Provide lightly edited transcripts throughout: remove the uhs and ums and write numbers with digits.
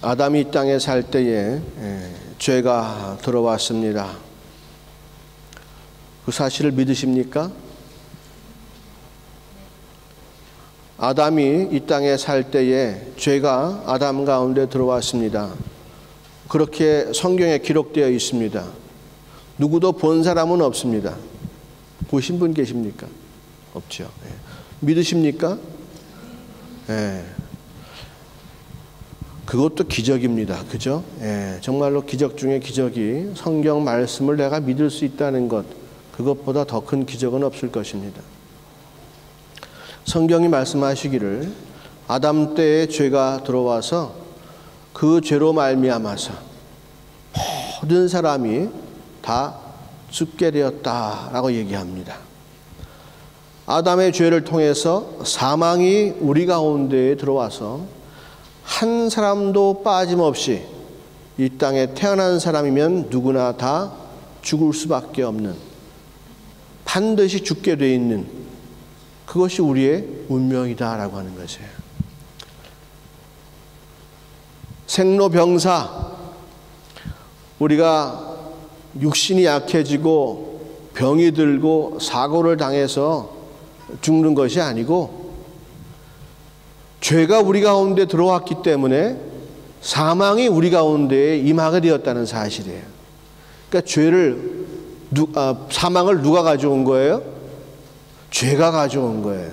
아담이 이 땅에 살 때에 죄가 들어왔습니다. 그 사실을 믿으십니까? 아담이 이 땅에 살 때에 죄가 아담 가운데 들어왔습니다. 그렇게 성경에 기록되어 있습니다. 누구도 본 사람은 없습니다. 보신 분 계십니까? 없죠. 믿으십니까? 네. 그것도 기적입니다. 그죠? 정말로 기적 중에 기적이 성경 말씀을 내가 믿을 수 있다는 것, 그것보다 더 큰 기적은 없을 것입니다. 성경이 말씀하시기를 아담 때에 죄가 들어와서 그 죄로 말미암아서 모든 사람이 다 죽게 되었다라고 얘기합니다. 아담의 죄를 통해서 사망이 우리 가운데에 들어와서 한 사람도 빠짐없이 이 땅에 태어난 사람이면 누구나 다 죽을 수밖에 없는, 반드시 죽게 돼 있는, 그것이 우리의 운명이다라고 하는 것이에요. 생로병사, 우리가 육신이 약해지고 병이 들고 사고를 당해서 죽는 것이 아니고 죄가 우리 가운데 들어왔기 때문에 사망이 우리 가운데에 임하게 되었다는 사실이에요. 그러니까 사망을 누가 가져온 거예요? 죄가 가져온 거예요.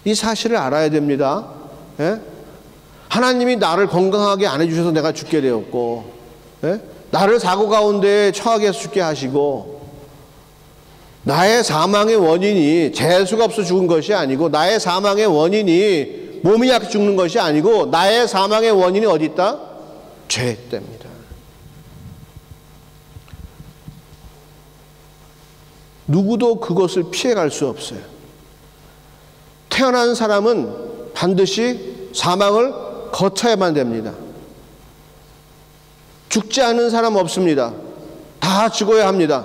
이 사실을 알아야 됩니다. 하나님이 나를 건강하게 안 해주셔서 내가 죽게 되었고, 나를 사고 가운데 처하게 해서 죽게 하시고, 나의 사망의 원인이 재수가 없어 죽은 것이 아니고, 나의 사망의 원인이 몸이 약해 죽는 것이 아니고, 나의 사망의 원인이 어디 있다? 죄 때문이다. 누구도 그것을 피해갈 수 없어요. 태어난 사람은 반드시 사망을 거쳐야만 됩니다. 죽지 않는 사람 없습니다. 다 죽어야 합니다.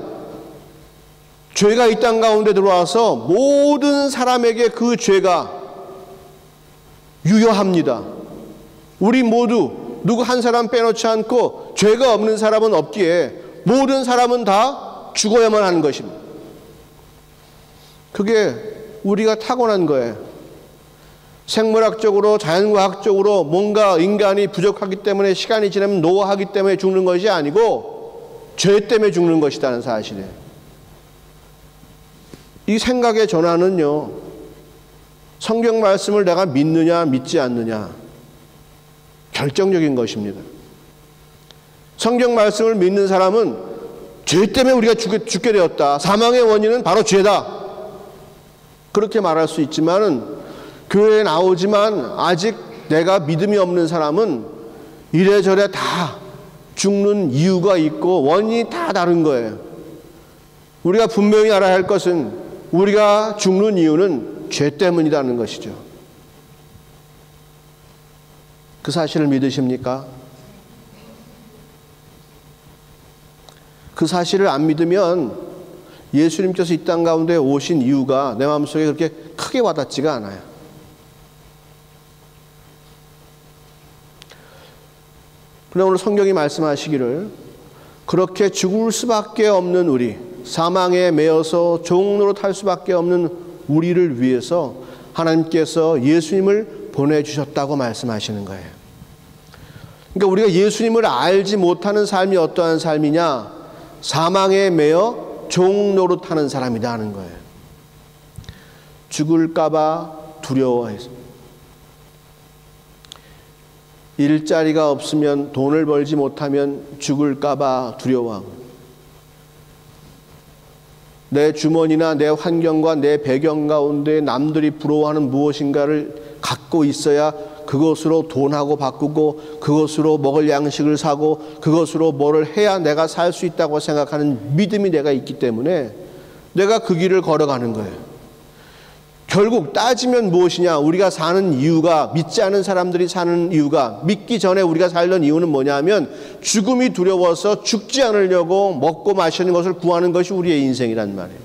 죄가 이 땅 가운데 들어와서 모든 사람에게 그 죄가 유효합니다. 우리 모두 누구 한 사람 빼놓지 않고 죄가 없는 사람은 없기에 모든 사람은 다 죽어야만 하는 것입니다. 그게 우리가 타고난 거예요. 생물학적으로, 자연과학적으로 뭔가 인간이 부족하기 때문에 시간이 지나면 노화하기 때문에 죽는 것이 아니고 죄 때문에 죽는 것이라는 사실이에요. 이 생각의 전환은요, 성경 말씀을 내가 믿느냐 믿지 않느냐 결정적인 것입니다. 성경 말씀을 믿는 사람은 죄 때문에 우리가 죽게 되었다, 사망의 원인은 바로 죄다, 그렇게 말할 수 있지만은 교회에 나오지만 아직 내가 믿음이 없는 사람은 이래저래 다 죽는 이유가 있고 원인이 다 다른 거예요. 우리가 분명히 알아야 할 것은 우리가 죽는 이유는 죄 때문이라는 것이죠. 그 사실을 믿으십니까? 그 사실을 안 믿으면 예수님께서 이 땅 가운데 오신 이유가 내 마음속에 그렇게 크게 와닿지가 않아요. 그러나 오늘 성경이 말씀하시기를 그렇게 죽을 수밖에 없는 우리, 사망에 매여서 종로로 탈 수밖에 없는 우리를 위해서 하나님께서 예수님을 보내주셨다고 말씀하시는 거예요. 그러니까 우리가 예수님을 알지 못하는 삶이 어떠한 삶이냐? 사망에 매여 종 노릇하는 사람이다 하는 거예요. 죽을까봐 두려워해서, 일자리가 없으면, 돈을 벌지 못하면 죽을까봐 두려워하고, 내 주머니나 내 환경과 내 배경 가운데 남들이 부러워하는 무엇인가를 갖고 있어야 그것으로 돈하고 바꾸고 그것으로 먹을 양식을 사고 그것으로 뭐를 해야 내가 살 수 있다고 생각하는 믿음이 내가 있기 때문에 내가 그 길을 걸어가는 거예요. 결국 따지면 무엇이냐? 우리가 사는 이유가, 믿지 않은 사람들이 사는 이유가, 믿기 전에 우리가 살던 이유는 뭐냐면 죽음이 두려워서 죽지 않으려고 먹고 마시는 것을 구하는 것이 우리의 인생이란 말이에요.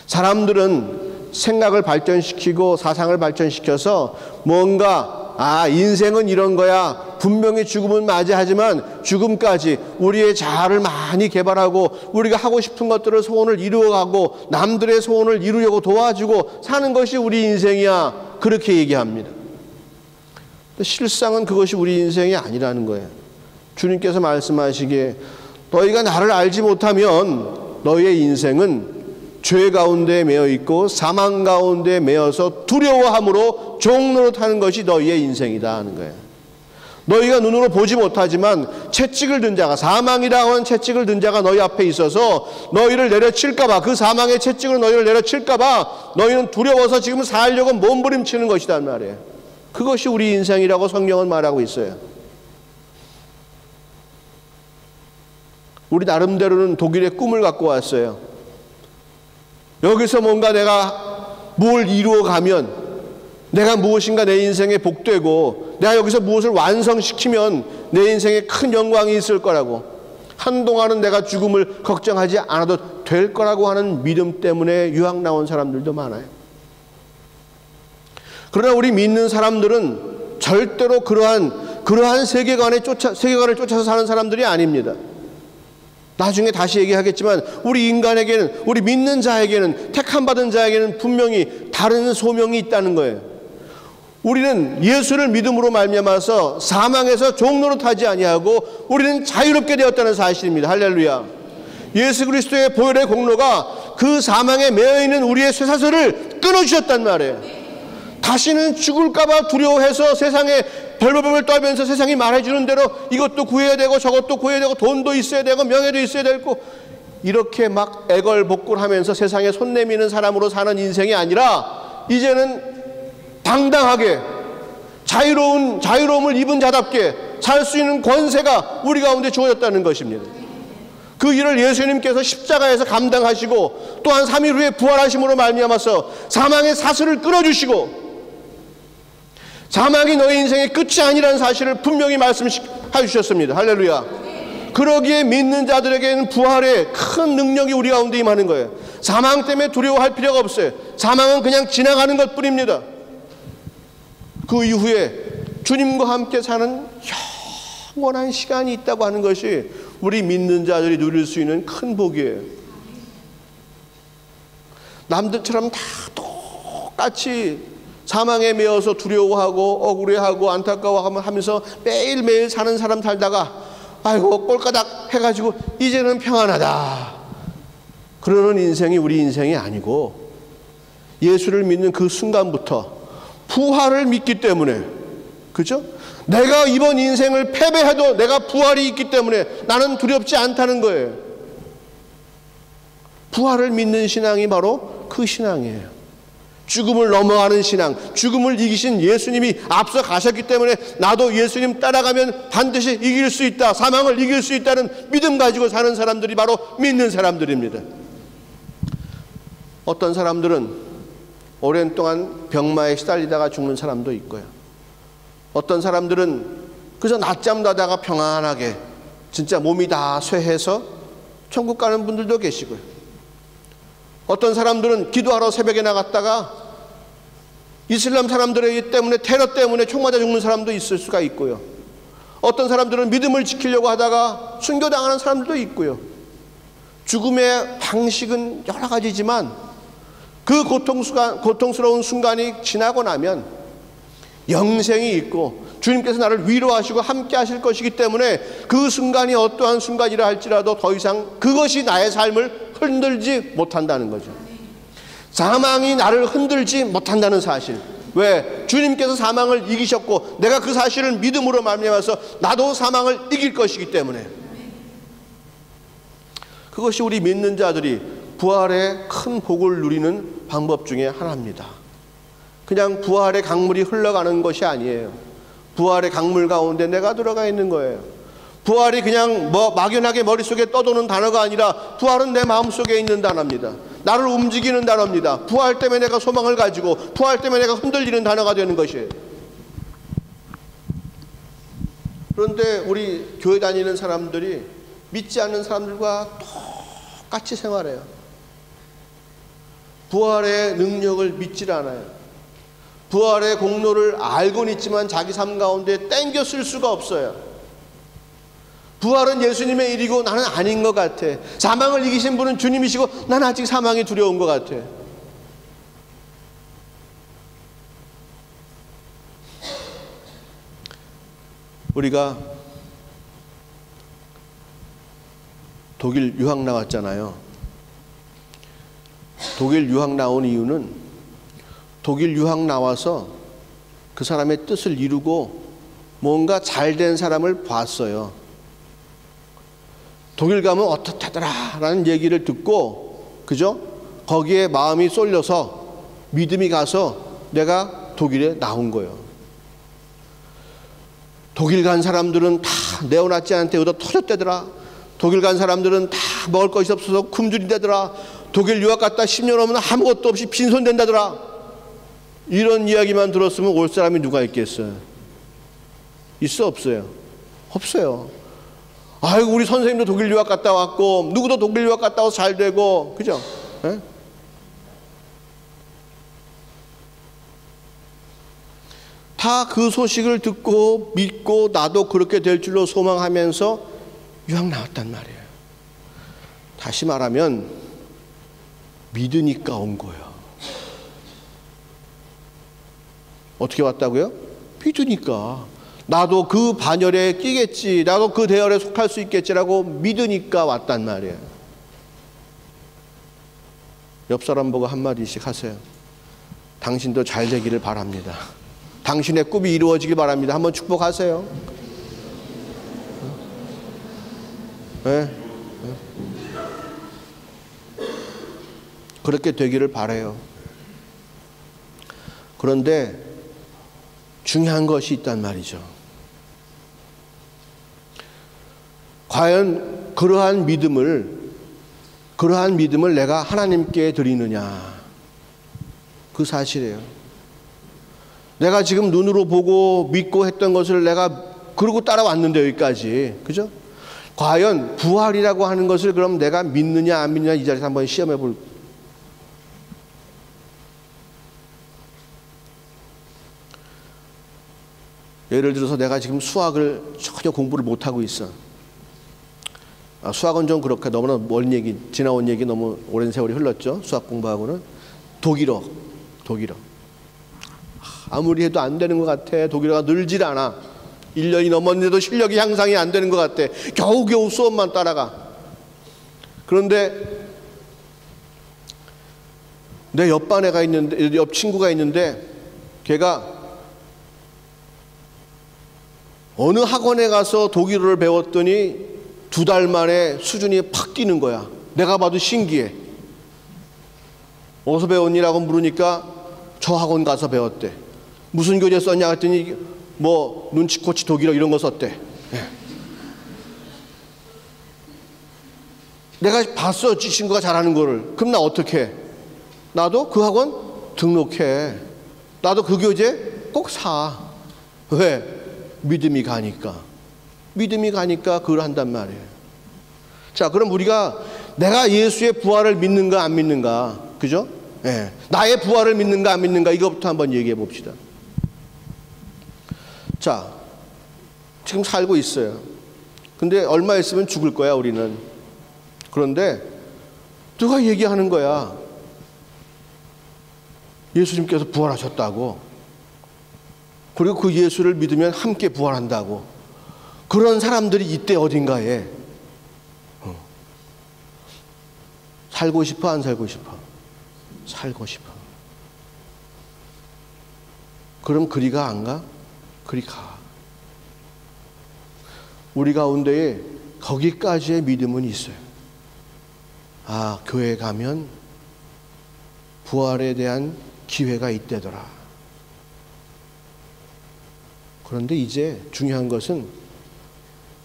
사람들은 생각을 발전시키고 사상을 발전시켜서 뭔가 인생은 이런 거야. 분명히 죽음은 맞이하지만 죽음까지 우리의 자아를 많이 개발하고 우리가 하고 싶은 것들을 소원을 이루어가고 남들의 소원을 이루려고 도와주고 사는 것이 우리 인생이야. 그렇게 얘기합니다. 실상은 그것이 우리 인생이 아니라는 거예요. 주님께서 말씀하시기에 너희가 나를 알지 못하면 너희의 인생은 죄 가운데 매여 있고 사망 가운데 매여서 두려워함으로 종로를 타는 것이 너희의 인생이다 하는 거예요. 너희가 눈으로 보지 못하지만 채찍을 든 자가, 사망이라고 하는 채찍을 든 자가 너희 앞에 있어서 너희를 내려칠까 봐, 그 사망의 채찍으로 너희를 내려칠까 봐 너희는 두려워서 지금 살려고 몸부림치는 것이란 말이에요. 그것이 우리 인생이라고 성경은 말하고 있어요. 우리 나름대로는 독일의 꿈을 갖고 왔어요. 여기서 뭔가 내가 뭘 이루어가면 내가 무엇인가 내 인생에 복되고 내가 여기서 무엇을 완성시키면 내 인생에 큰 영광이 있을 거라고, 한동안은 내가 죽음을 걱정하지 않아도 될 거라고 하는 믿음 때문에 유학 나온 사람들도 많아요. 그러나 우리 믿는 사람들은 절대로 그러한 세계관을 쫓아서 사는 사람들이 아닙니다. 나중에 다시 얘기하겠지만 우리 인간에게는, 우리 믿는 자에게는, 택함받은 자에게는 분명히 다른 소명이 있다는 거예요. 우리는 예수를 믿음으로 말미암아서 사망에서 종노릇하지 아니하고 우리는 자유롭게 되었다는 사실입니다. 할렐루야. 예수 그리스도의 보혈의 공로가 그 사망에 매여있는 우리의 쇠사슬을 끊어주셨단 말이에요. 다시는 죽을까 봐 두려워해서 세상에 별벌벌 떨면서 세상이 말해주는 대로 이것도 구해야 되고 저것도 구해야 되고 돈도 있어야 되고 명예도 있어야 되고 이렇게 막 애걸복걸하면서 세상에 손 내미는 사람으로 사는 인생이 아니라 이제는 당당하게 자유로움을 입은 자답게 살 수 있는 권세가 우리 가운데 주어졌다는 것입니다. 그 일을 예수님께서 십자가에서 감당하시고 또한 3일 후에 부활하심으로 말미암아서 사망의 사슬을 끊어주시고 사망이 너희 인생의 끝이 아니라는 사실을 분명히 말씀해 주셨습니다. 할렐루야. 그러기에 믿는 자들에게는 부활의 큰 능력이 우리 가운데 임하는 거예요. 사망 때문에 두려워할 필요가 없어요. 사망은 그냥 지나가는 것 뿐입니다. 그 이후에 주님과 함께 사는 영원한 시간이 있다고 하는 것이 우리 믿는 자들이 누릴 수 있는 큰 복이에요. 남들처럼 다 똑같이 사망에 매여서 두려워하고 억울해하고 안타까워하면서 매일매일 사는 사람 살다가 아이고 꼴까닥 해가지고 이제는 평안하다 그러는 인생이 우리 인생이 아니고, 예수를 믿는 그 순간부터 부활을 믿기 때문에, 그죠? 내가 이번 인생을 패배해도 내가 부활이 있기 때문에 나는 두렵지 않다는 거예요. 부활을 믿는 신앙이 바로 그 신앙이에요. 죽음을 넘어가는 신앙, 죽음을 이기신 예수님이 앞서 가셨기 때문에 나도 예수님 따라가면 반드시 이길 수 있다, 사망을 이길 수 있다는 믿음 가지고 사는 사람들이 바로 믿는 사람들입니다. 어떤 사람들은 오랜 동안 병마에 시달리다가 죽는 사람도 있고요. 어떤 사람들은 그저 낮잠 자다가 평안하게 진짜 몸이 다 쇠해서 천국 가는 분들도 계시고요. 어떤 사람들은 기도하러 새벽에 나갔다가 이슬람 사람들의 때문에, 테러 때문에 총 맞아 죽는 사람도 있을 수가 있고요. 어떤 사람들은 믿음을 지키려고 하다가 순교당하는 사람들도 있고요. 죽음의 방식은 여러 가지지만 그 고통스러운 순간이 지나고 나면 영생이 있고 주님께서 나를 위로하시고 함께 하실 것이기 때문에 그 순간이 어떠한 순간이라 할지라도 더 이상 그것이 나의 삶을 흔들지 못한다는 거죠. 사망이 나를 흔들지 못한다는 사실. 왜? 주님께서 사망을 이기셨고 내가 그 사실을 믿음으로 말미암아서 나도 사망을 이길 것이기 때문에. 그것이 우리 믿는 자들이 부활의 큰 복을 누리는 방법 중에 하나입니다. 그냥 부활의 강물이 흘러가는 것이 아니에요. 부활의 강물 가운데 내가 들어가 있는 거예요. 부활이 그냥 막연하게 머릿속에 떠도는 단어가 아니라 부활은 내 마음속에 있는 단어입니다. 나를 움직이는 단어입니다. 부활 때문에 내가 소망을 가지고 부활 때문에 내가 흔들리는 단어가 되는 것이에요. 그런데 우리 교회 다니는 사람들이 믿지 않는 사람들과 똑같이 생활해요. 부활의 능력을 믿질 않아요. 부활의 공로를 알고는 있지만 자기 삶 가운데 땡겨 쓸 수가 없어요. 부활은 예수님의 일이고 나는 아닌 것 같아. 사망을 이기신 분은 주님이시고 나는 아직 사망이 두려운 것 같아. 우리가 독일 유학 나왔잖아요. 독일 유학 나온 이유는 독일 유학 나와서 그 사람의 뜻을 이루고 뭔가 잘된 사람을 봤어요. 독일 가면 어떻다더라 라는 얘기를 듣고, 그죠? 거기에 마음이 쏠려서 믿음이 가서 내가 독일에 나온 거예요. 독일 간 사람들은 다 네오나치한테 얻어 터졌대더라. 독일 간 사람들은 다 먹을 것이 없어서 굶주린다더라. 독일 유학 갔다 10년 오면 아무것도 없이 빈손된다더라. 이런 이야기만 들었으면 올 사람이 누가 있겠어요? 있어 없어요? 없어요. 아이고 우리 선생님도 독일 유학 갔다 왔고 누구도 독일 유학 갔다 와서 잘 되고, 그죠? 에? 다 그 소식을 듣고 믿고 나도 그렇게 될 줄로 소망하면서 유학 나왔단 말이에요. 다시 말하면 믿으니까 온 거예요. 어떻게 왔다고요? 믿으니까. 나도 그 반열에 끼겠지, 나도 그 대열에 속할 수 있겠지라고 믿으니까 왔단 말이에요. 옆 사람 보고 한마디씩 하세요. 당신도 잘 되기를 바랍니다. 당신의 꿈이 이루어지길 바랍니다. 한번 축복하세요. 네? 그렇게 되기를 바라요. 그런데 중요한 것이 있단 말이죠. 과연 그러한 믿음을 내가 하나님께 드리느냐, 그 사실이에요. 내가 지금 눈으로 보고 믿고 했던 것을 내가 그러고 따라왔는데 여기까지, 그죠? 과연 부활이라고 하는 것을 그럼 내가 믿느냐 안 믿느냐 이 자리에서 한번 시험해 볼. 예를 들어서 내가 지금 수학을 전혀 공부를 못하고 있어. 수학은 좀 그렇게 너무나 먼 얘기, 지나온 얘기, 너무 오랜 세월이 흘렀죠. 수학 공부하고는. 독일어. 아무리 해도 안 되는 것 같아. 독일어가 늘질 않아. 1년이 넘었는데도 실력이 향상이 안 되는 것 같아. 겨우겨우 수업만 따라가. 그런데 내 옆반 애가 있는데, 옆 친구가 있는데 걔가 어느 학원에 가서 독일어를 배웠더니 2달 만에 수준이 팍 뛰는 거야. 내가 봐도 신기해. 어디서 배웠니라고 물으니까 저 학원 가서 배웠대. 무슨 교재 썼냐 했더니 뭐 눈치코치 독일어 이런 거 썼대. 내가 봤어, 친구가 잘하는 거를. 그럼 나 어떻게 해? 나도 그 학원 등록해. 나도 그 교재 꼭 사. 왜? 믿음이 가니까. 믿음이 가니까 그걸 한단 말이에요. 자, 그럼 우리가 내가 예수의 부활을 믿는가 안 믿는가, 그죠? 예. 나의 부활을 믿는가 안 믿는가, 이거부터 한번 얘기해 봅시다. 자, 지금 살고 있어요. 근데 얼마 있으면 죽을 거야, 우리는. 그런데 누가 얘기하는 거야. 예수님께서 부활하셨다고. 그리고 그 예수를 믿으면 함께 부활한다고. 그런 사람들이 이때 어딘가에. 살고 싶어, 안 살고 싶어? 살고 싶어. 그럼 그리 가, 안 가? 그리 가. 우리 가운데에 거기까지의 믿음은 있어요. 아, 교회 가면 부활에 대한 기회가 있대더라. 그런데 이제 중요한 것은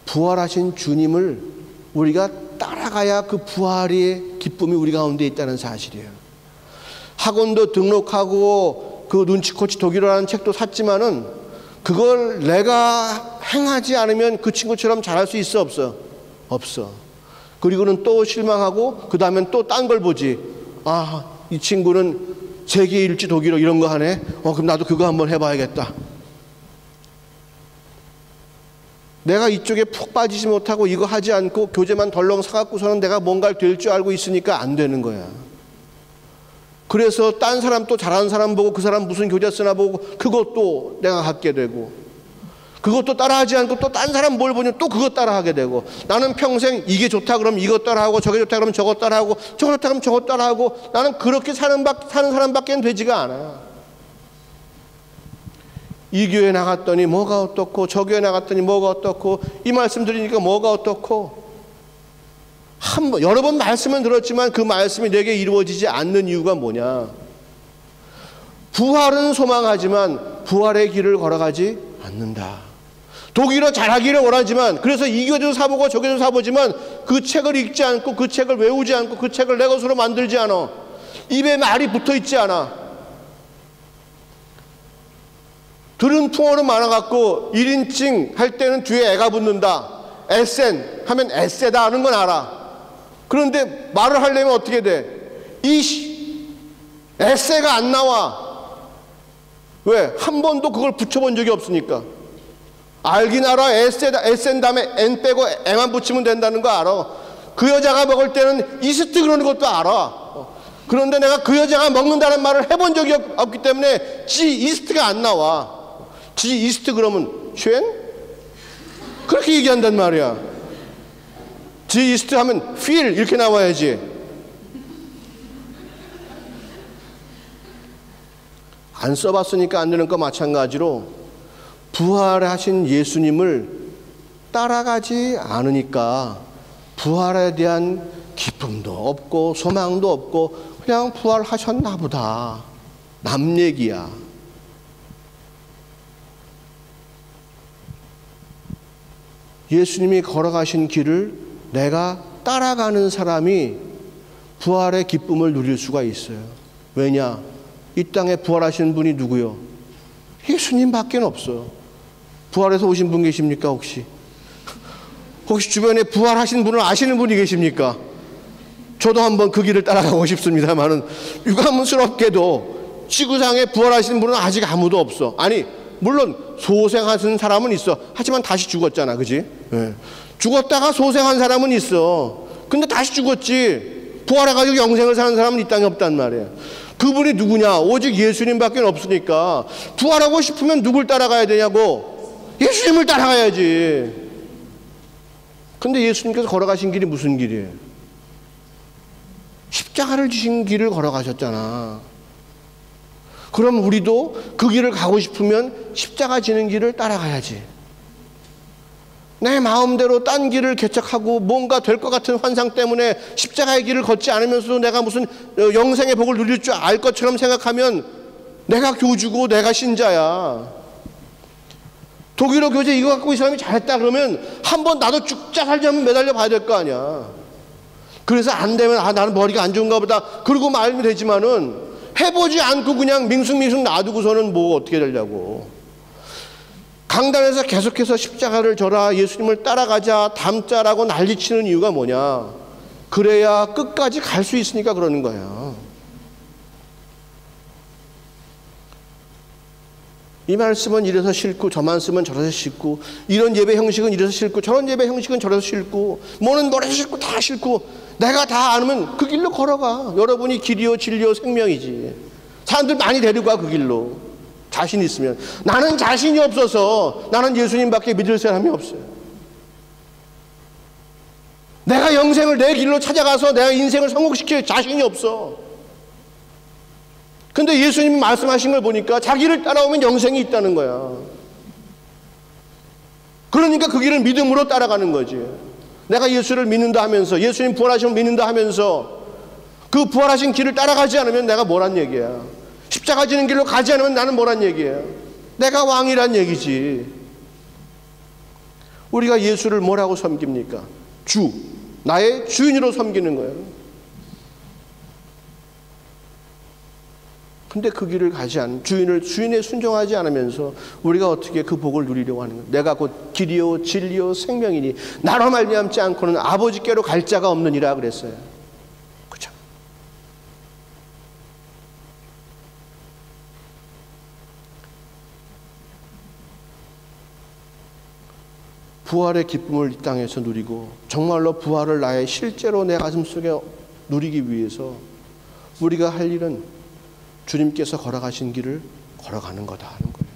부활하신 주님을 우리가 따라가야 그 부활의 기쁨이 우리 가운데 있다는 사실이에요. 학원도 등록하고 그 눈치코치 독일어라는 책도 샀지만은 그걸 내가 행하지 않으면 그 친구처럼 잘할 수 있어 없어? 없어. 그리고는 또 실망하고 그 다음엔 또 딴 걸 보지. 아, 이 친구는 세계 일주 독일어 이런 거 하네. 그럼 나도 그거 한번 해봐야겠다. 내가 이쪽에 푹 빠지지 못하고 이거 하지 않고 교재만 덜렁 사갖고서는 내가 뭔가를 될 줄 알고 있으니까 안 되는 거야. 그래서 딴 사람 또 잘하는 사람 보고 그 사람 무슨 교재 쓰나 보고 그것도 내가 갖게 되고, 그것도 따라하지 않고 또 딴 사람 뭘 보면 또 그것 따라하게 되고, 나는 평생 이게 좋다 그러면 이것 따라하고 저게 좋다 그러면 저것 따라하고 저거 좋다 그러면 저것 따라하고, 나는 그렇게 사는 사람밖에 되지가 않아. 이 교회 나갔더니 뭐가 어떻고 저 교회 나갔더니 뭐가 어떻고 이 말씀 드리니까 뭐가 어떻고, 여러 번 말씀은 들었지만 그 말씀이 내게 이루어지지 않는 이유가 뭐냐? 부활은 소망하지만 부활의 길을 걸어가지 않는다. 독일어 잘하기를 원하지만, 그래서 이 교재도 사보고 저 교재도 사보지만 그 책을 읽지 않고 그 책을 외우지 않고 그 책을 내 것으로 만들지 않아. 입에 말이 붙어있지 않아. 들은 풍어는 많아갖고 1인칭 할 때는 뒤에 애가 붙는다. 에센 하면 에세다 하는 건 알아. 그런데 말을 하려면 어떻게 돼? 에세가 안 나와. 왜? 한 번도 그걸 붙여본 적이 없으니까. 알긴 알아. 에센 다음에 N 빼고 M만 붙이면 된다는 거 알아. 그 여자가 먹을 때는 이스트 그러는 것도 알아. 그런데 내가 그 여자가 먹는다는 말을 해본 적이 없기 때문에 이스트가 안 나와. 이스트 그러면 쉔? 그렇게 얘기한단 말이야. 이스트 하면 feel 이렇게 나와야지. 안 써봤으니까 안 되는 거 마찬가지로 부활하신 예수님을 따라가지 않으니까 부활에 대한 기쁨도 없고 소망도 없고 그냥 부활하셨나 보다. 남 얘기야. 예수님이 걸어가신 길을 내가 따라가는 사람이 부활의 기쁨을 누릴 수가 있어요. 왜냐? 이 땅에 부활하신 분이 누구요? 예수님밖에 없어요. 부활해서 오신 분 계십니까 혹시? 혹시 주변에 부활하신 분을 아시는 분이 계십니까? 저도 한번 그 길을 따라가고 싶습니다만은 유감스럽게도 지구상에 부활하신 분은 아직 아무도 없어. 아니 물론 소생하신 사람은 있어. 하지만 다시 죽었잖아, 그지? 네. 죽었다가 소생한 사람은 있어. 근데 다시 죽었지. 부활해가지고 영생을 사는 사람은 이 땅에 없단 말이야. 그분이 누구냐? 오직 예수님밖에 없으니까 부활하고 싶으면 누굴 따라가야 되냐고? 예수님을 따라가야지. 근데 예수님께서 걸어가신 길이 무슨 길이에요? 십자가를 지신 길을 걸어가셨잖아. 그럼 우리도 그 길을 가고 싶으면 십자가 지는 길을 따라가야지. 내 마음대로 딴 길을 개척하고 뭔가 될 것 같은 환상 때문에 십자가의 길을 걷지 않으면서도 내가 무슨 영생의 복을 누릴 줄 알 것처럼 생각하면 내가 교주고 내가 신자야. 독일어 교재 이거 갖고 이 사람이 잘했다 그러면 한번 나도 죽자 살자 한번 매달려 봐야 될 거 아니야. 그래서 안 되면 나는 머리가 안 좋은가 보다 그러고 말면 되지만은 해보지 않고 그냥 밍숭밍숭 놔두고서는 뭐 어떻게 되려고. 강단에서 계속해서 십자가를 져라, 예수님을 따라가자, 담자라고 난리치는 이유가 뭐냐? 그래야 끝까지 갈 수 있으니까 그러는 거야. 이 말씀은 이래서 싫고 저 말씀은 저래서 싫고 이런 예배 형식은 이래서 싫고 저런 예배 형식은 저래서 싫고 뭐는 뭐래서 싫고 다 싫고 내가 다 아는 그 길로 걸어가. 여러분이 길이요 진리요 생명이지. 사람들 많이 데리고 가 그 길로. 자신 있으면. 나는 자신이 없어서 나는 예수님밖에 믿을 사람이 없어요. 내가 영생을 내 길로 찾아가서 내가 인생을 성공시킬 자신이 없어. 근데 예수님이 말씀하신 걸 보니까 자기를 따라오면 영생이 있다는 거야. 그러니까 그 길을 믿음으로 따라가는 거지. 내가 예수를 믿는다 하면서 예수님 부활하시면 믿는다 하면서 그 부활하신 길을 따라가지 않으면 내가 뭐란 얘기야. 십자가 지는 길로 가지 않으면 나는 뭐란 얘기야. 내가 왕이란 얘기지. 우리가 예수를 뭐라고 섬깁니까? 주, 나의 주인으로 섬기는 거예요. 근데 그 길을 가지 않은 주인에 순종하지 않으면서 우리가 어떻게 그 복을 누리려고 하는 거야. 내가 곧 길이요 진리요 생명이니 나로 말미암지 않고는 아버지께로 갈 자가 없느니라 그랬어요. 그렇죠? 부활의 기쁨을 이 땅에서 누리고 정말로 부활을 나의 실제로 내 가슴속에 누리기 위해서 우리가 할 일은 주님께서 걸어가신 길을 걸어가는 거다 하는 거예요.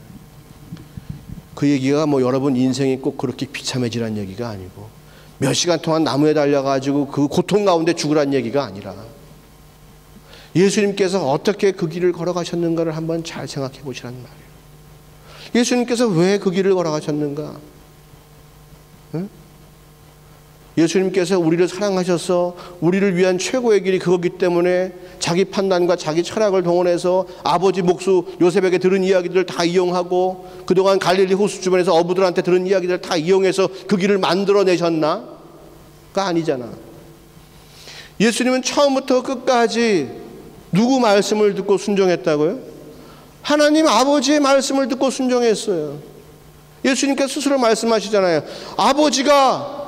그 얘기가 뭐 여러분 인생이 꼭 그렇게 비참해지란 얘기가 아니고 몇 시간 동안 나무에 달려가지고 그 고통 가운데 죽으란 얘기가 아니라 예수님께서 어떻게 그 길을 걸어가셨는가를 한번 잘 생각해 보시란 말이에요. 예수님께서 왜 그 길을 걸어가셨는가? 응? 예수님께서 우리를 사랑하셔서 우리를 위한 최고의 길이 그거기 때문에 자기 판단과 자기 철학을 동원해서 아버지 목수 요셉에게 들은 이야기들을 다 이용하고 그동안 갈릴리 호수 주변에서 어부들한테 들은 이야기들을 다 이용해서 그 길을 만들어내셨나? 가 아니잖아. 예수님은 처음부터 끝까지 누구 말씀을 듣고 순종했다고요? 하나님 아버지의 말씀을 듣고 순종했어요. 예수님께서 스스로 말씀하시잖아요. 아버지가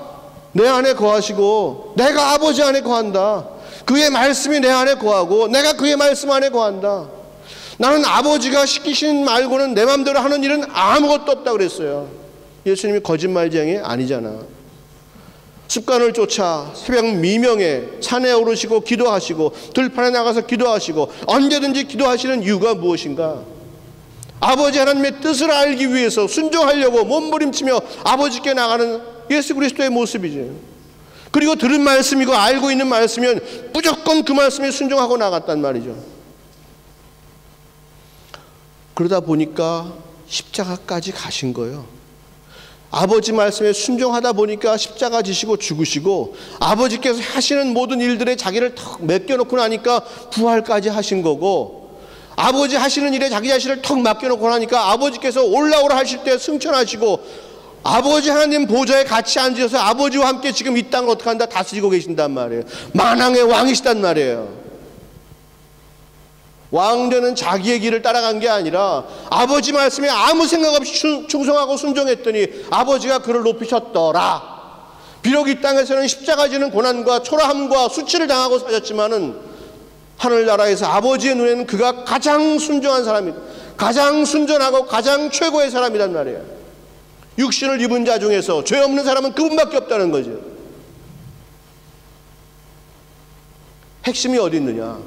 내 안에 거하시고 내가 아버지 안에 거한다. 그의 말씀이 내 안에 거하고 내가 그의 말씀 안에 거한다. 나는 아버지가 시키신 말고는 내 마음대로 하는 일은 아무것도 없다 그랬어요. 예수님이 거짓말쟁이 아니잖아. 습관을 쫓아 새벽 미명에 산에 오르시고 기도하시고 들판에 나가서 기도하시고 언제든지 기도하시는 이유가 무엇인가? 아버지 하나님의 뜻을 알기 위해서 순종하려고 몸부림치며 아버지께 나가는 예수 그리스도의 모습이지. 그리고 들은 말씀이고 알고 있는 말씀이면 무조건 그 말씀에 순종하고 나갔단 말이죠. 그러다 보니까 십자가까지 가신 거예요. 아버지 말씀에 순종하다 보니까 십자가 지시고 죽으시고 아버지께서 하시는 모든 일들에 자기를 턱 맡겨놓고 나니까 부활까지 하신 거고 아버지 하시는 일에 자기 자신을 턱 맡겨놓고 나니까 아버지께서 올라오라 하실 때 승천하시고 아버지 하나님 보좌에 같이 앉으셔서 아버지와 함께 지금 이 땅을 어떻게 한다? 다스리고 계신단 말이에요. 만왕의 왕이시단 말이에요. 왕되는 자기의 길을 따라간 게 아니라 아버지 말씀에 아무 생각 없이 충성하고 순종했더니 아버지가 그를 높이셨더라. 비록 이 땅에서는 십자가 지는 고난과 초라함과 수치를 당하고 사셨지만은 하늘나라에서 아버지의 눈에는 그가 가장 순종한 사람이다. 가장 순전하고 가장 최고의 사람이란 말이에요. 육신을 입은 자 중에서 죄 없는 사람은 그분밖에 없다는 거죠. 핵심이 어디 있느냐?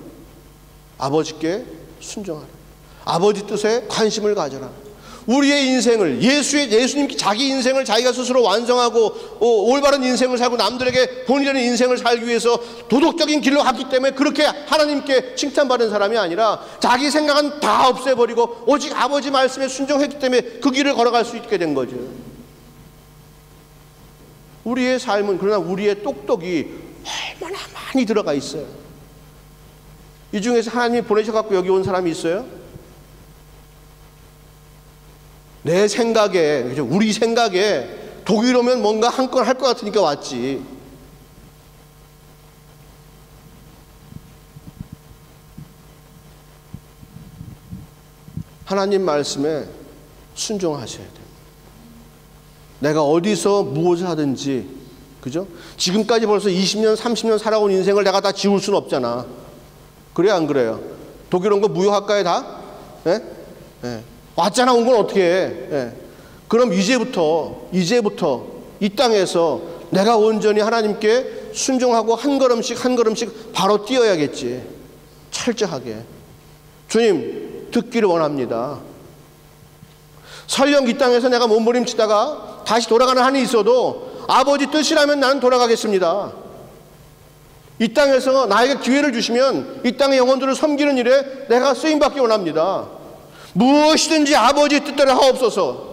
아버지께 순종하라. 아버지 뜻에 관심을 가져라. 우리의 인생을 예수님 자기 인생을 자기가 스스로 완성하고 올바른 인생을 살고 남들에게 본인의 인생을 살기 위해서 도덕적인 길로 갔기 때문에 그렇게 하나님께 칭찬받은 사람이 아니라 자기 생각은 다 없애버리고 오직 아버지 말씀에 순종했기 때문에 그 길을 걸어갈 수 있게 된 거죠. 우리의 삶은 그러나 우리의 똑똑이 얼마나 많이 들어가 있어요. 이 중에서 하나님이 보내셔갖고 여기 온 사람이 있어요? 내 생각에, 우리 생각에 독일 오면 뭔가 한 건 할 것 같으니까 왔지. 하나님 말씀에 순종하셔야 돼요. 내가 어디서 무엇을 하든지, 그죠? 지금까지 벌써 20년, 30년 살아온 인생을 내가 다 지울 수는 없잖아. 그래, 안 그래요? 독일 온 거 무효학과에 다? 예? 예. 왔잖아, 온 건 어떻게 해? 예. 그럼 이제부터 이 땅에서 내가 온전히 하나님께 순종하고 한 걸음씩 한 걸음씩 바로 뛰어야겠지. 철저하게. 주님, 듣기를 원합니다. 설령 이 땅에서 내가 몸부림치다가 다시 돌아가는 한이 있어도 아버지 뜻이라면 나는 돌아가겠습니다. 이 땅에서 나에게 기회를 주시면 이 땅의 영혼들을 섬기는 일에 내가 쓰임받기 원합니다. 무엇이든지 아버지의 뜻대로 하옵소서.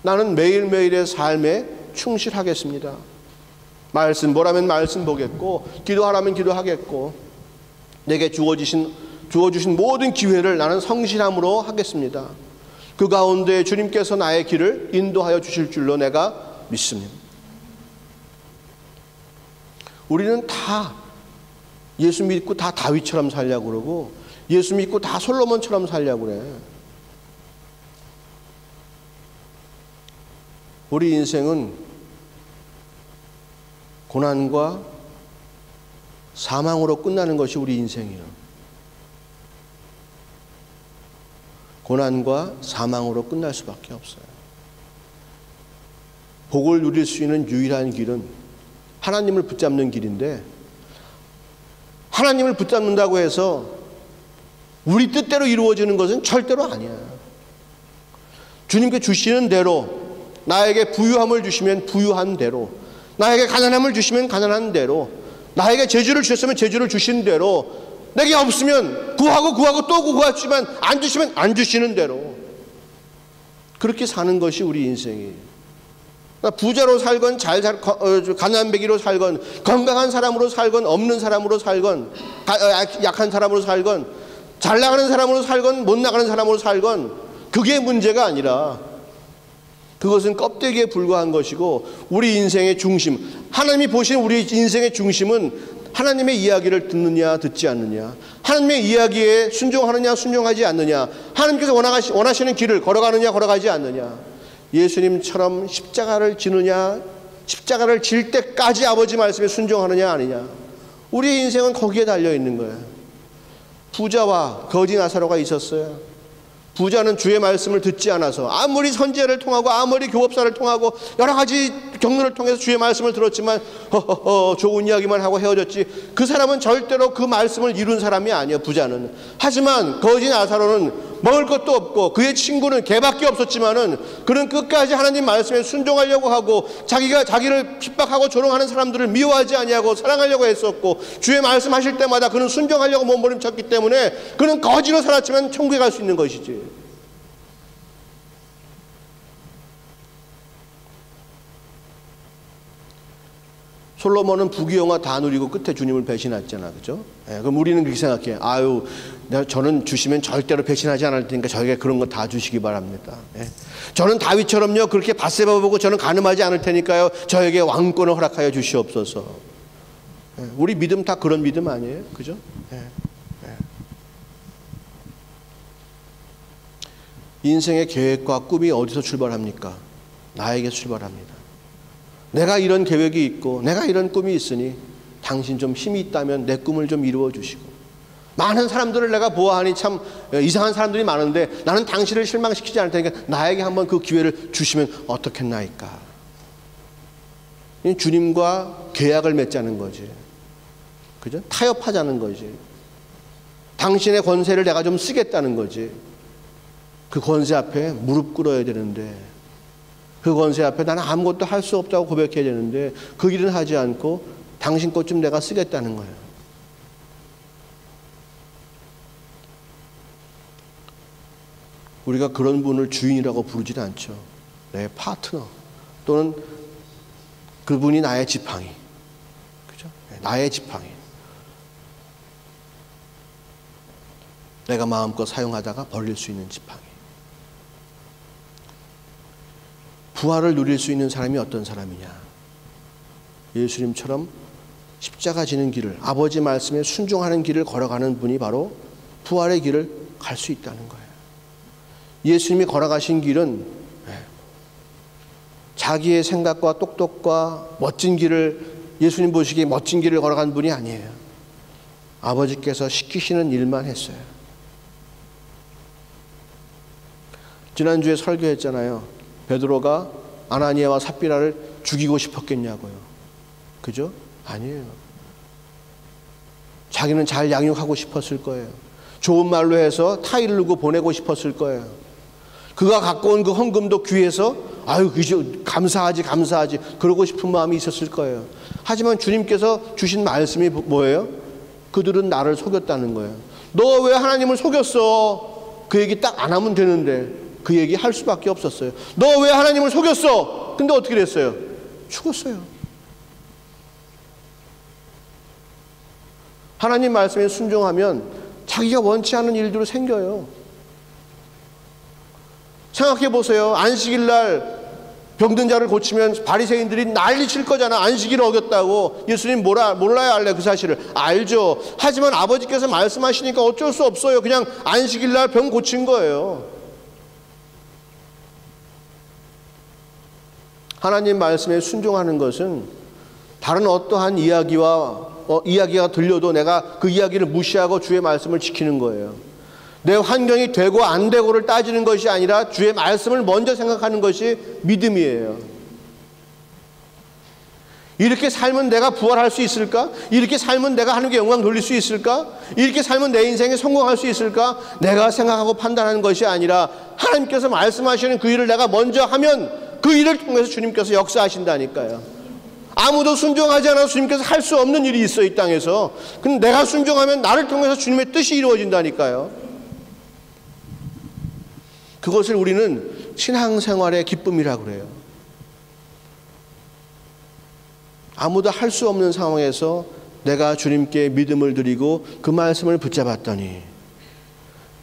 나는 매일매일의 삶에 충실하겠습니다. 말씀 보라면 말씀 보겠고 기도하라면 기도하겠고 내게 주어주신 모든 기회를 나는 성실함으로 하겠습니다. 그 가운데 주님께서 나의 길을 인도하여 주실 줄로 내가 믿습니다. 우리는 다 예수 믿고 다 다윗처럼 살려고 그러고 예수 믿고 다 솔로몬처럼 살려고 그래. 우리 인생은 고난과 사망으로 끝나는 것이 우리 인생이에요. 고난과 사망으로 끝날 수밖에 없어요. 복을 누릴 수 있는 유일한 길은 하나님을 붙잡는 길인데, 하나님을 붙잡는다고 해서 우리 뜻대로 이루어지는 것은 절대로 아니야. 주님께 주시는 대로, 나에게 부유함을 주시면 부유한 대로, 나에게 가난함을 주시면 가난한 대로, 나에게 재주를 주셨으면 재주를 주신 대로, 내게 없으면 구하고 또 구하지만 안 주시면 안 주시는 대로, 그렇게 사는 것이 우리 인생이에요. 부자로 살건 가난뱅이로 살건, 건강한 사람으로 살건, 없는 사람으로 살건, 약한 사람으로 살건, 잘 나가는 사람으로 살건 못 나가는 사람으로 살건, 그게 문제가 아니라 그것은 껍데기에 불과한 것이고, 우리 인생의 중심, 하나님이 보시는 우리 인생의 중심은 하나님의 이야기를 듣느냐 듣지 않느냐, 하나님의 이야기에 순종하느냐 순종하지 않느냐, 하나님께서 원하시는 길을 걸어가느냐 걸어가지 않느냐, 예수님처럼 십자가를 지느냐, 십자가를 질 때까지 아버지 말씀에 순종하느냐 아니냐, 우리의 인생은 거기에 달려있는 거예요. 부자와 거지 나사로가 있었어요. 부자는 주의 말씀을 듣지 않아서 아무리 선지자를 통하고 아무리 교법사를 통하고 여러 가지 경로를 통해서 주의 말씀을 들었지만 좋은 이야기만 하고 헤어졌지, 그 사람은 절대로 그 말씀을 이룬 사람이 아니에요, 부자는. 하지만 거지 나사로는 먹을 것도 없고 그의 친구는 개밖에 없었지만은 그는 끝까지 하나님 말씀에 순종하려고 하고, 자기를 핍박하고 조롱하는 사람들을 미워하지 아니하고 사랑하려고 했었고, 주의 말씀하실 때마다 그는 순종하려고 몸부림쳤기 때문에 그는 거지로 살았지만 천국에 갈 수 있는 것이지. 솔로몬은 부귀영화 다 누리고 끝에 주님을 배신했잖아, 그죠? 그럼 우리는 그렇게 생각해. 저는 주시면 절대로 배신하지 않을 테니까 저에게 그런 거 다 주시기 바랍니다. 저는 다윗처럼요, 그렇게 밧세바 보고 저는 간음하지 않을 테니까요, 저에게 왕권을 허락하여 주시옵소서. 우리 믿음 다 그런 믿음 아니에요, 그죠? 인생의 계획과 꿈이 어디서 출발합니까? 나에게 출발합니다. 내가 이런 계획이 있고 내가 이런 꿈이 있으니 당신 좀 힘이 있다면 내 꿈을 좀 이루어 주시고, 많은 사람들을 내가 보아하니 참 이상한 사람들이 많은데 나는 당신을 실망시키지 않을 테니까 나에게 한번 그 기회를 주시면 어떻겠나이까. 주님과 계약을 맺자는 거지, 그죠? 타협하자는 거지. 당신의 권세를 내가 좀 쓰겠다는 거지. 그 권세 앞에 무릎 꿇어야 되는데, 그 권세 앞에 나는 아무것도 할 수 없다고 고백해야 되는데 그 일은 하지 않고 당신 것 좀 내가 쓰겠다는 거예요. 우리가 그런 분을 주인이라고 부르지는 않죠. 내 파트너 또는 그분이 나의 지팡이, 그죠? 나의 지팡이. 내가 마음껏 사용하다가 버릴 수 있는 지팡이. 부활을 누릴 수 있는 사람이 어떤 사람이냐? 예수님처럼 십자가 지는 길을, 아버지 말씀에 순종하는 길을 걸어가는 분이 바로 부활의 길을 갈 수 있다는 거예요. 예수님이 걸어가신 길은 자기의 생각과 똑똑과 멋진 길을, 예수님 보시기에 멋진 길을 걸어간 분이 아니에요. 아버지께서 시키시는 일만 했어요. 지난주에 설교했잖아요. 베드로가 아나니아와 삽비라를 죽이고 싶었겠냐고요. 그죠? 아니에요. 자기는 잘 양육하고 싶었을 거예요. 좋은 말로 해서 타이르고 보내고 싶었을 거예요. 그가 갖고 온 그 헌금도 귀해서 감사하지 그러고 싶은 마음이 있었을 거예요. 하지만 주님께서 주신 말씀이 뭐예요? 그들은 나를 속였다는 거예요. 너 왜 하나님을 속였어? 그 얘기 딱 안 하면 되는데 그 얘기 할 수밖에 없었어요. 너 왜 하나님을 속였어? 근데 어떻게 됐어요? 죽었어요. 하나님 말씀에 순종하면 자기가 원치 않은 일들이 생겨요. 생각해 보세요. 안식일 날 병든 자를 고치면 바리새인들이 난리 칠 거잖아. 안식일을 어겼다고. 예수님 몰라야 할래 그 사실을. 알죠. 하지만 아버지께서 말씀하시니까 어쩔 수 없어요. 그냥 안식일 날 병 고친 거예요. 하나님 말씀에 순종하는 것은 다른 어떠한 이야기가 들려도 내가 그 이야기를 무시하고 주의 말씀을 지키는 거예요. 내 환경이 되고 안 되고를 따지는 것이 아니라 주의 말씀을 먼저 생각하는 것이 믿음이에요. 이렇게 살면 내가 부활할 수 있을까? 이렇게 살면 내가 하나님께 영광 돌릴 수 있을까? 이렇게 살면 내 인생에 성공할 수 있을까? 내가 생각하고 판단하는 것이 아니라 하나님께서 말씀하시는 그 일을 내가 먼저 하면 그 일을 통해서 주님께서 역사하신다니까요. 아무도 순종하지 않아서 주님께서 할 수 없는 일이 있어, 이 땅에서. 근데 내가 순종하면 나를 통해서 주님의 뜻이 이루어진다니까요. 그것을 우리는 신앙생활의 기쁨이라고 그래요. 아무도 할 수 없는 상황에서 내가 주님께 믿음을 드리고 그 말씀을 붙잡았더니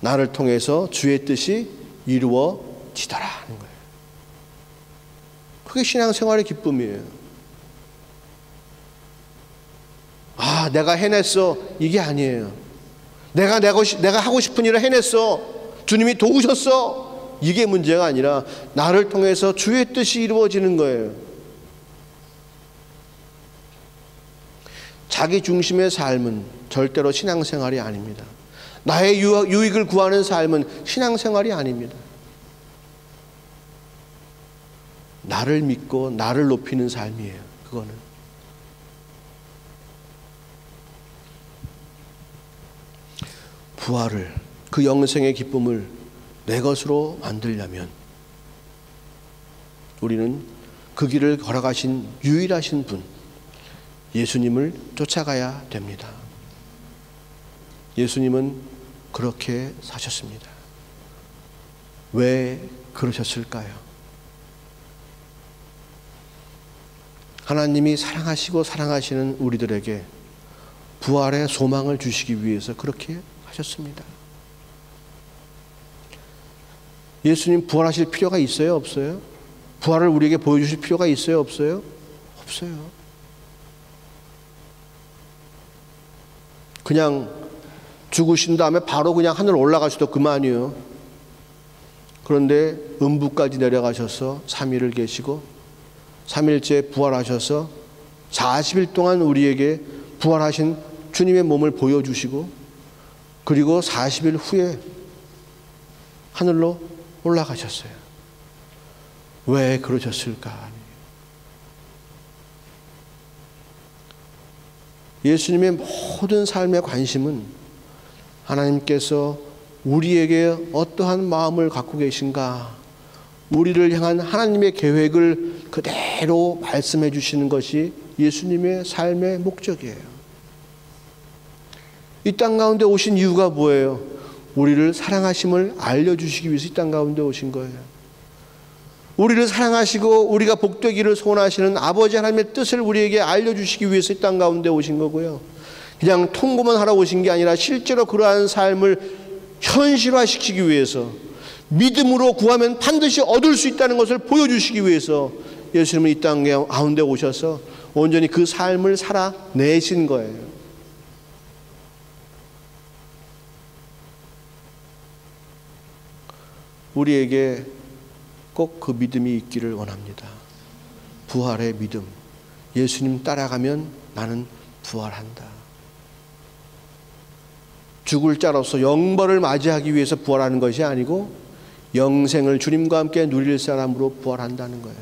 나를 통해서 주의 뜻이 이루어지더라 하는 거예요. 그게 신앙생활의 기쁨이에요. 아, 내가 해냈어. 이게 아니에요. 내가 하고 싶은 일을 해냈어. 주님이 도우셨어. 이게 문제가 아니라 나를 통해서 주의 뜻이 이루어지는 거예요. 자기 중심의 삶은 절대로 신앙생활이 아닙니다. 나의 유익을 구하는 삶은 신앙생활이 아닙니다. 나를 믿고 나를 높이는 삶이에요. 그거는. 부활을, 그 영생의 기쁨을 내 것으로 만들려면 우리는 그 길을 걸어가신 유일하신 분, 예수님을 쫓아가야 됩니다. 예수님은 그렇게 사셨습니다. 왜 그러셨을까요? 하나님이 사랑하시고 사랑하시는 우리들에게 부활의 소망을 주시기 위해서 그렇게 하셨습니다. 예수님 부활하실 필요가 있어요? 없어요? 부활을 우리에게 보여주실 필요가 있어요? 없어요? 없어요. 그냥 죽으신 다음에 바로 그냥 하늘 올라가셔도 그만이에요. 그런데 음부까지 내려가셔서 3일을 계시고 3일째 부활하셔서 40일 동안 우리에게 부활하신 주님의 몸을 보여주시고 그리고 40일 후에 하늘로 올라가셨어요. 왜 그러셨을까? 예수님의 모든 삶의 관심은 하나님께서 우리에게 어떠한 마음을 갖고 계신가, 우리를 향한 하나님의 계획을 그대로 말씀해 주시는 것이 예수님의 삶의 목적이에요. 이 땅 가운데 오신 이유가 뭐예요? 우리를 사랑하심을 알려주시기 위해서 이 땅 가운데 오신 거예요. 우리를 사랑하시고 우리가 복되기를 소원하시는 아버지 하나님의 뜻을 우리에게 알려주시기 위해서 이 땅 가운데 오신 거고요. 그냥 통보만 하러 오신 게 아니라 실제로 그러한 삶을 현실화시키기 위해서 믿음으로 구하면 반드시 얻을 수 있다는 것을 보여주시기 위해서 예수님은 이 땅 가운데 오셔서 온전히 그 삶을 살아내신 거예요. 우리에게 꼭 그 믿음이 있기를 원합니다. 부활의 믿음. 예수님 따라가면 나는 부활한다. 죽을 자로서 영벌을 맞이하기 위해서 부활하는 것이 아니고 영생을 주님과 함께 누릴 사람으로 부활한다는 거예요.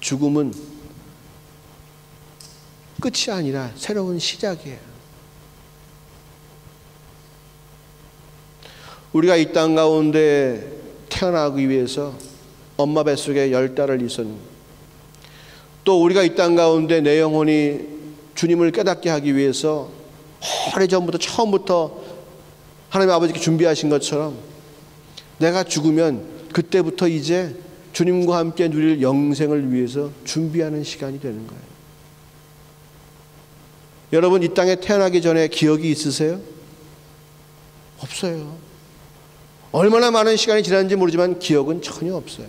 죽음은 끝이 아니라 새로운 시작이에요. 우리가 이 땅 가운데 태어나기 위해서 엄마 뱃속에 10달을 있었는, 또 우리가 이 땅 가운데 내 영혼이 주님을 깨닫게 하기 위해서 오래전부터 처음부터 하나님 아버지께 준비하신 것처럼 내가 죽으면 그때부터 이제 주님과 함께 누릴 영생을 위해서 준비하는 시간이 되는 거예요. 여러분, 이 땅에 태어나기 전에 기억이 있으세요? 없어요. 얼마나 많은 시간이 지났는지 모르지만 기억은 전혀 없어요.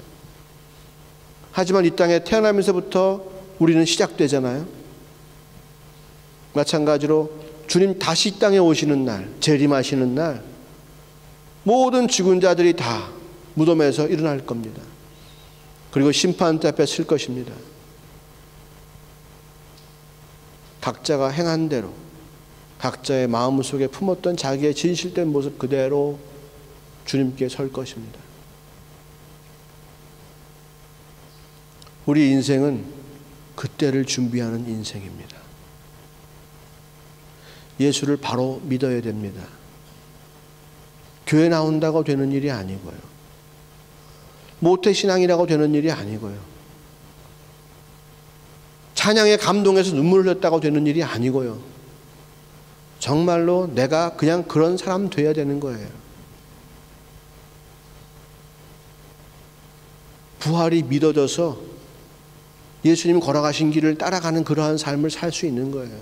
하지만 이 땅에 태어나면서부터 우리는 시작되잖아요. 마찬가지로 주님 다시 이 땅에 오시는 날, 재림하시는 날, 모든 죽은 자들이 다 무덤에서 일어날 겁니다. 그리고 심판대 앞에 설 것입니다. 각자가 행한 대로 각자의 마음속에 품었던 자기의 진실된 모습 그대로 주님께 설 것입니다. 우리 인생은 그때를 준비하는 인생입니다. 예수를 바로 믿어야 됩니다. 교회 나온다고 되는 일이 아니고요. 모태신앙이라고 되는 일이 아니고요. 찬양에 감동해서 눈물을 흘렸다고 되는 일이 아니고요. 정말로 내가 그냥 그런 사람 돼야 되는 거예요. 부활이 믿어져서 예수님 걸어가신 길을 따라가는 그러한 삶을 살 수 있는 거예요.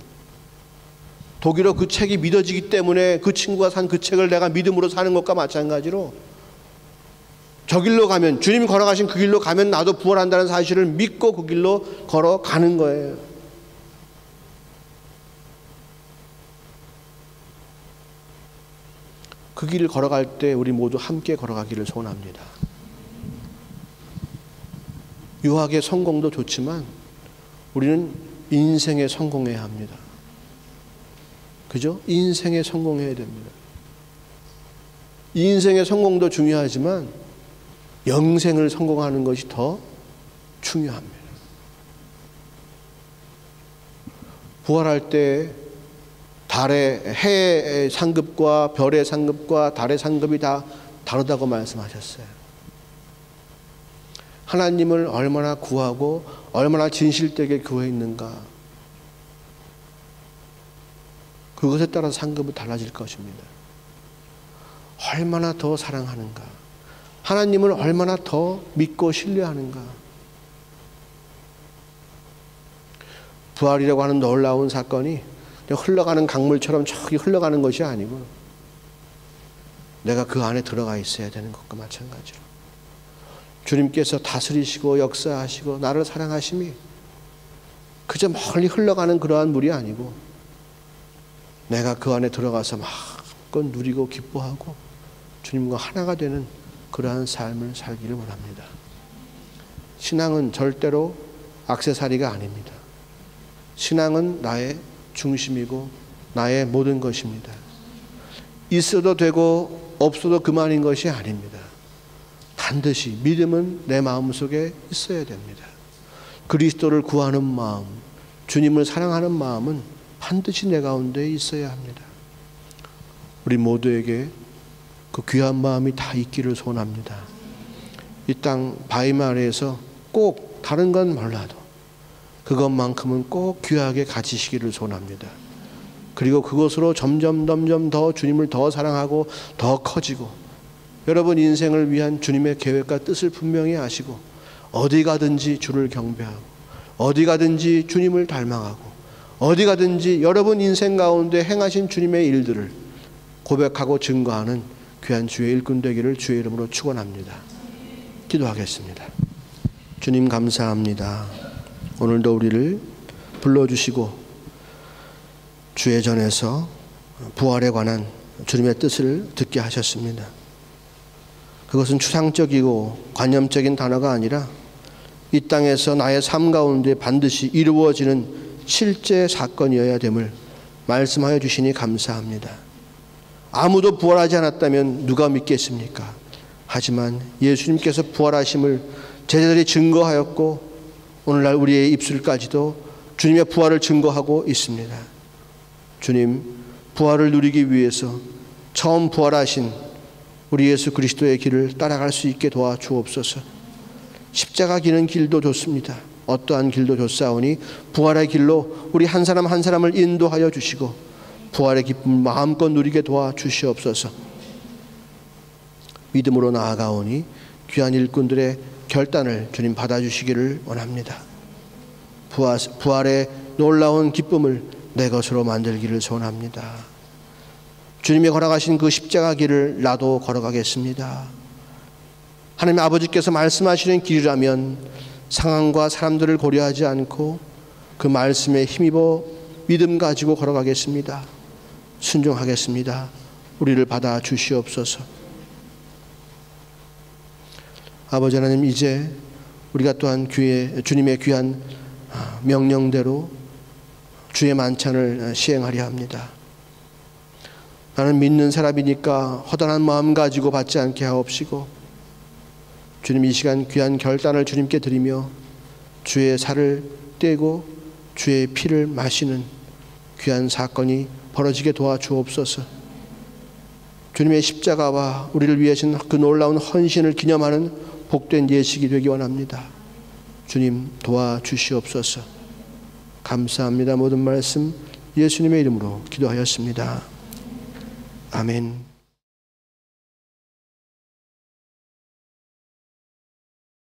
독일어 그 책이 믿어지기 때문에 그 친구가 산 그 책을 내가 믿음으로 사는 것과 마찬가지로 저 길로 가면, 주님이 걸어가신 그 길로 가면 나도 부활한다는 사실을 믿고 그 길로 걸어가는 거예요. 그 길을 걸어갈 때 우리 모두 함께 걸어가기를 소원합니다. 유학의 성공도 좋지만 우리는 인생에 성공해야 합니다. 그죠? 인생에 성공해야 됩니다. 인생의 성공도 중요하지만 영생을 성공하는 것이 더 중요합니다. 부활할 때 해의 상급과 별의 상급과 달의 상급이 다 다르다고 말씀하셨어요. 하나님을 얼마나 구하고 얼마나 진실되게 구했는가, 그것에 따라 상급은 달라질 것입니다. 얼마나 더 사랑하는가, 하나님을 얼마나 더 믿고 신뢰하는가. 부활이라고 하는 놀라운 사건이 흘러가는 강물처럼 저기 흘러가는 것이 아니고 내가 그 안에 들어가 있어야 되는 것과 마찬가지로 주님께서 다스리시고 역사하시고 나를 사랑하심이 그저 멀리 흘러가는 그러한 물이 아니고 내가 그 안에 들어가서 마음껏 누리고 기뻐하고 주님과 하나가 되는 그러한 삶을 살기를 원합니다. 신앙은 절대로 액세서리가 아닙니다. 신앙은 나의 중심이고 나의 모든 것입니다. 있어도 되고 없어도 그만인 것이 아닙니다. 반드시 믿음은 내 마음속에 있어야 됩니다. 그리스도를 구하는 마음, 주님을 사랑하는 마음은 반드시 내 가운데 있어야 합니다. 우리 모두에게 그 귀한 마음이 다 있기를 소원합니다. 이 땅 바위마 아래에서 꼭 다른 건 몰라도 그것만큼은 꼭 귀하게 가지시기를 소원합니다. 그리고 그것으로 점점 더 주님을 더 사랑하고 더 커지고 여러분 인생을 위한 주님의 계획과 뜻을 분명히 아시고 어디 가든지 주를 경배하고 어디 가든지 주님을 닮아가고 어디 가든지 여러분 인생 가운데 행하신 주님의 일들을 고백하고 증거하는 귀한 주의 일꾼 되기를 주의 이름으로 축원합니다. 기도하겠습니다. 주님 감사합니다. 오늘도 우리를 불러주시고 주의 전에서 부활에 관한 주님의 뜻을 듣게 하셨습니다. 그것은 추상적이고 관념적인 단어가 아니라 이 땅에서 나의 삶 가운데 반드시 이루어지는 실제 사건이어야 됨을 말씀하여 주시니 감사합니다. 아무도 부활하지 않았다면 누가 믿겠습니까? 하지만 예수님께서 부활하심을 제자들이 증거하였고 오늘날 우리의 입술까지도 주님의 부활을 증거하고 있습니다. 주님, 부활을 누리기 위해서 처음 부활하신 우리 예수 그리스도의 길을 따라갈 수 있게 도와주옵소서. 십자가 기는 길도 좋습니다. 어떠한 길도 좋사오니 부활의 길로 우리 한 사람 한 사람을 인도하여 주시고 부활의 기쁨을 마음껏 누리게 도와주시옵소서. 믿음으로 나아가오니 귀한 일꾼들의 결단을 주님 받아주시기를 원합니다. 부활의 놀라운 기쁨을 내 것으로 만들기를 소원합니다. 주님이 걸어가신 그 십자가 길을 나도 걸어가겠습니다. 하나님 아버지께서 말씀하시는 길이라면 상황과 사람들을 고려하지 않고 그 말씀에 힘입어 믿음 가지고 걸어가겠습니다. 순종하겠습니다. 우리를 받아 주시옵소서. 아버지 하나님, 이제 우리가 또한 주님의 귀한 명령대로 주의 만찬을 시행하려 합니다. 나는 믿는 사람이니까 허단한 마음 가지고 받지 않게 하옵시고 주님 이 시간 귀한 결단을 주님께 드리며 주의 살을 복되고 주의 피를 마시는 귀한 사건이 벌어지게 도와주옵소서. 주님의 십자가와 우리를 위해 하신 그 놀라운 헌신을 기념하는 복된 예식이 되기 원합니다. 주님 도와주시옵소서. 감사합니다. 모든 말씀 예수님의 이름으로 기도하였습니다. 아멘.